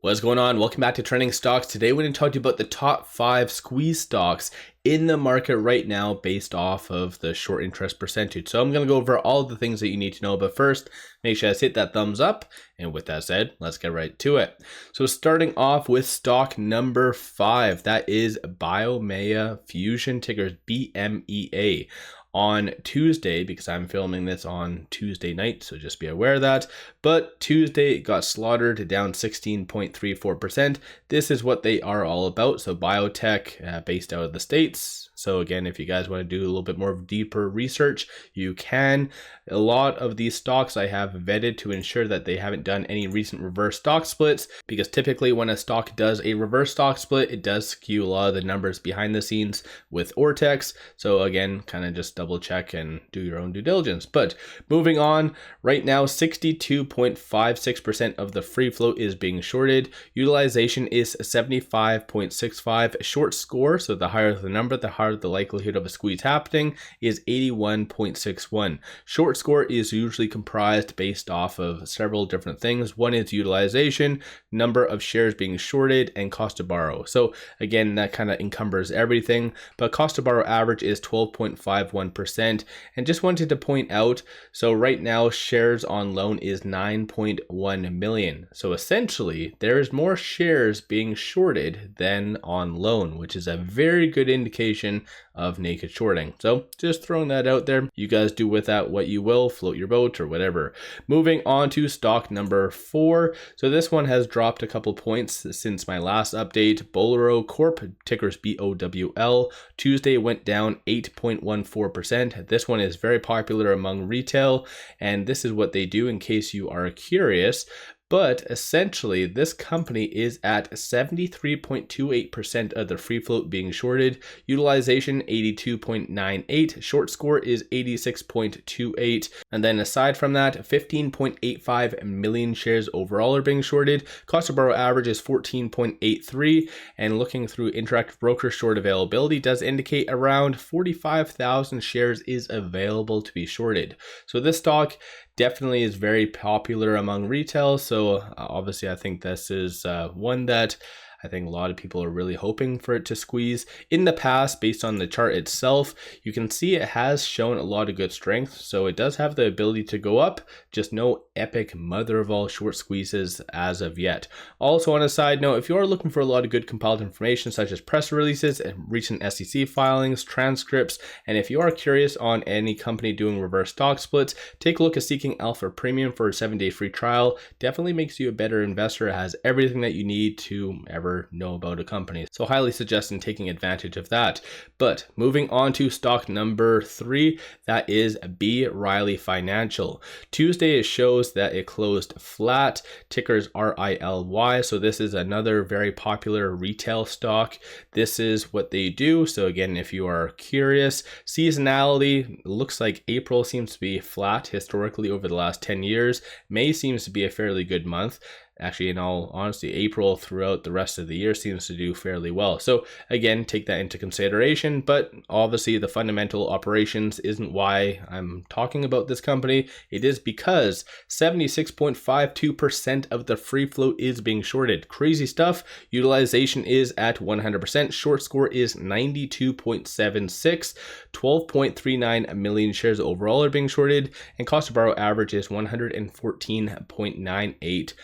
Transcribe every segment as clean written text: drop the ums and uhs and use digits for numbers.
What's going on? Welcome back to Trending Stocks. Today we're going to talk to you about the top 5 squeeze stocks in the market right now based off of the short interest percentage. So I'm going to go over all the things that you need to know, but first make sure you hit that thumbs up. And with that said, let's get right to it. So starting off with stock number 5, that is Biomea Fusion, tickers BMEA. On Tuesday, because I'm filming this on Tuesday night, so just be aware of that. But Tuesday it got slaughtered down 16.34%. This is what they are all about. So biotech based out of the States. So again, if you guys want to do a little bit more deeper research, you can. A lot of these stocks I have vetted to ensure that they haven't done any recent reverse stock splits, because typically when a stock does a reverse stock split, it does skew a lot of the numbers behind the scenes with Ortex. So again, kind of just double check and do your own due diligence. But moving on, right now 62.56% of the free float is being shorted. Utilization is 75.65. Short score, so the higher the number, the higher the likelihood of a squeeze happening, is 81.61. Short score is usually comprised based off of several different things. One is utilization, number of shares being shorted, and cost to borrow. So again, that kind of encumbers everything, but cost to borrow average is 12.51%. And just wanted to point out, so right now shares on loan is 9.1 million. So essentially there is more shares being shorted than on loan, which is a very good indication of naked shorting. So just throwing that out there. You guys do with that what you will, float your boat or whatever. Moving on to stock number 4. So this one has dropped a couple points since my last update. Bowlero Corp, tickers BOWL. Tuesday went down 8.14%. This one is very popular among retail, and this is what they do in case you are curious. But essentially, this company is at 73.28% of the free float being shorted. Utilization 82.98. Short score is 86.28. And then aside from that, 15.85 million shares overall are being shorted. Cost to borrow average is 14.83. And looking through Interactive Broker short availability does indicate around 45,000 shares is available to be shorted. So this stock definitely is very popular among retail. So obviously I think this is one that I think a lot of people are really hoping for it to squeeze. In the past, based on the chart itself, you can see it has shown a lot of good strength. So it does have the ability to go up, just no epic mother of all short squeezes as of yet. Also on a side note, if you are looking for a lot of good compiled information such as press releases and recent SEC filings, transcripts, and if you are curious on any company doing reverse stock splits, take a look at Seeking Alpha Premium for a 7-day free trial. Definitely makes you a better investor. It has everything that you need to ever know about a company. So highly suggest taking advantage of that. But moving on to stock number 3, that is B. Riley Financial. Tuesday it shows that it closed flat, tickers RILY. So this is another very popular retail stock. This is what they do. So again, if you are curious, seasonality looks like April seems to be flat historically over the last 10 years. May seems to be a fairly good month. Actually, in all honesty, April throughout the rest of the year seems to do fairly well. So again, take that into consideration, but obviously the fundamental operations isn't why I'm talking about this company. It is because 76.52% of the free float is being shorted. Crazy stuff. Utilization is at 100%. Short score is 92.76. 12.39 million shares overall are being shorted, and cost to borrow average is 114.98%.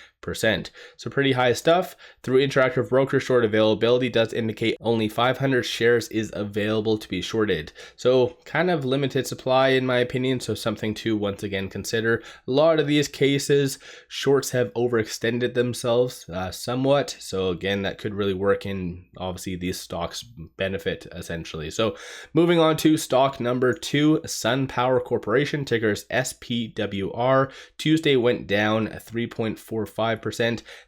So pretty high stuff. Through Interactive Broker short availability does indicate only 500 shares is available to be shorted. So kind of limited supply in my opinion, so something to once again consider. A lot of these cases, shorts have overextended themselves somewhat. So again, that could really work in obviously these stocks benefit essentially. So moving on to stock number 2, SunPower Corporation, tickers SPWR. Tuesday went down 3.45%.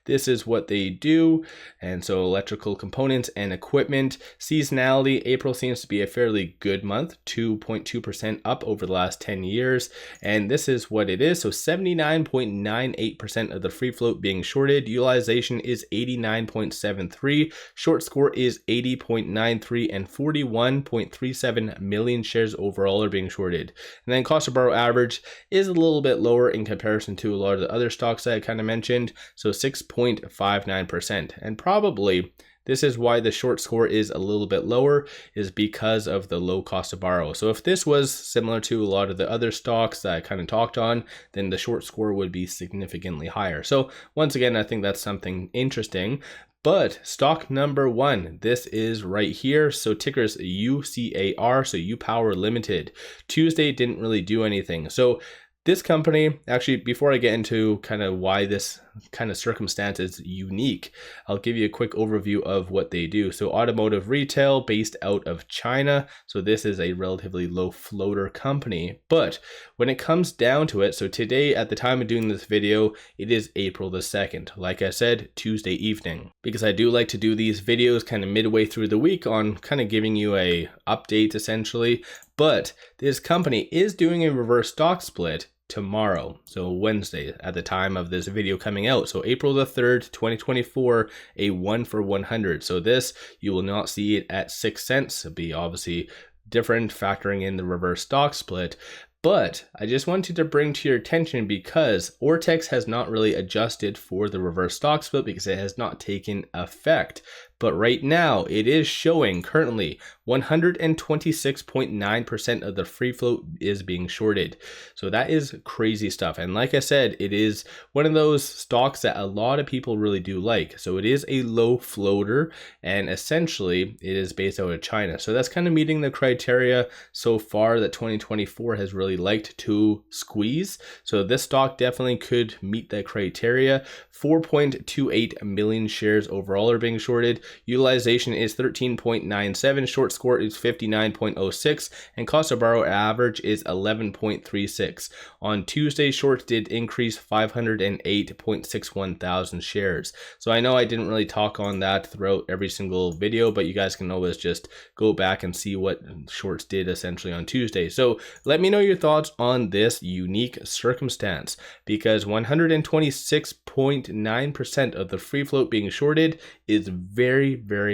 This is what they do. And so electrical components and equipment. Seasonality, April seems to be a fairly good month, 2.2% up over the last 10 years. And this is what it is. So 79.98% of the free float being shorted. Utilization is 89.73. Short score is 80.93, and 41.37 million shares overall are being shorted. And then cost to borrow average is a little bit lower in comparison to a lot of the other stocks that I kind of mentioned. so 6.59%. And probably this is why the short score is a little bit lower, is because of the low cost to borrow. So if this was similar to a lot of the other stocks that I kind of talked on, then the short score would be significantly higher. So once again, I think that's something interesting. But stock number one, this is right here. So ticker's UCAR, so UPower Limited. Tuesday didn't really do anything. So this company, actually, before I get into kind of why this kind of circumstance is unique, I'll give you a quick overview of what they do. So automotive retail based out of China. So this is a relatively low floater company. But when it comes down to it, so today at the time of doing this video, it is April the 2nd. Like I said, Tuesday evening. Because I do like to do these videos kind of midway through the week on kind of giving you a update essentially. But this company is doing a reverse stock split tomorrow, so Wednesday at the time of this video coming out. So April the 3rd, 2024, a 1-for-100. So this, you will not see it at 6 cents. It'll be obviously different factoring in the reverse stock split. But I just wanted to bring to your attention because Ortex has not really adjusted for the reverse stock split because it has not taken effect. But right now it is showing currently 126.9% of the free float is being shorted. So that is crazy stuff. And like I said, it is one of those stocks that a lot of people really do like. So it is a low floater and essentially it is based out of China. So that's kind of meeting the criteria so far that 2024 has really liked to squeeze. So this stock definitely could meet that criteria. 4.28 million shares overall are being shorted. Utilization is 13.97, short score is 59.06, and cost to borrow average is 11.36. On Tuesday, shorts did increase 508.61 thousand shares. So I know I didn't really talk on that throughout every single video, but you guys can always just go back and see what shorts did essentially on Tuesday. So let me know your thoughts on this unique circumstance, because 126.9% of the free float being shorted is very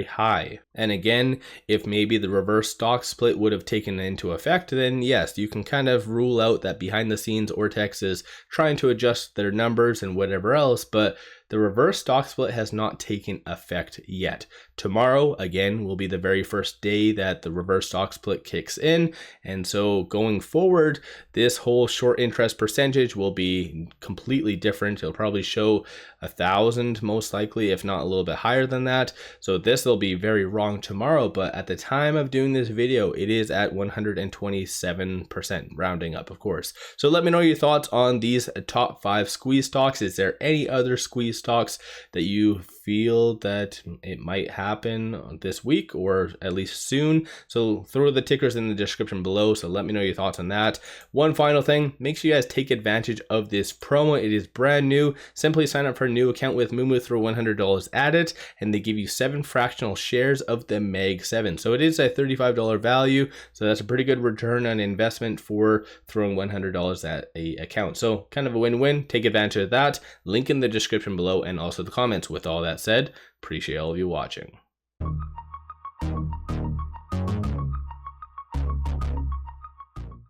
high. And again, if maybe the reverse stock split would have taken into effect, then yes, you can kind of rule out that behind the scenes Ortex is trying to adjust their numbers and whatever else, but the reverse stock split has not taken effect yet. Tomorrow, again, will be the very first day that the reverse stock split kicks in. And so going forward, this whole short interest percentage will be completely different. It'll probably show 1,000 most likely, if not a little bit higher than that. So this will be very wrong tomorrow, but at the time of doing this video, it is at 127%, rounding up, of course. So let me know your thoughts on these top 5 squeeze stocks. Is there any other squeeze stocks that you feel that it might happen this week or at least soon? So throw the tickers in the description below, so let me know your thoughts on that. One final thing, make sure you guys take advantage of this promo. It is brand new. Simply sign up for a new account with Moomoo, throw $100 at it, and they give you 7 fractional shares of the Mag 7. So it is a $35 value, so that's a pretty good return on investment for throwing $100 at a account. So kind of a win-win. Take advantage of that. Link in the description below and also the comments. With all that said, appreciate all of you watching.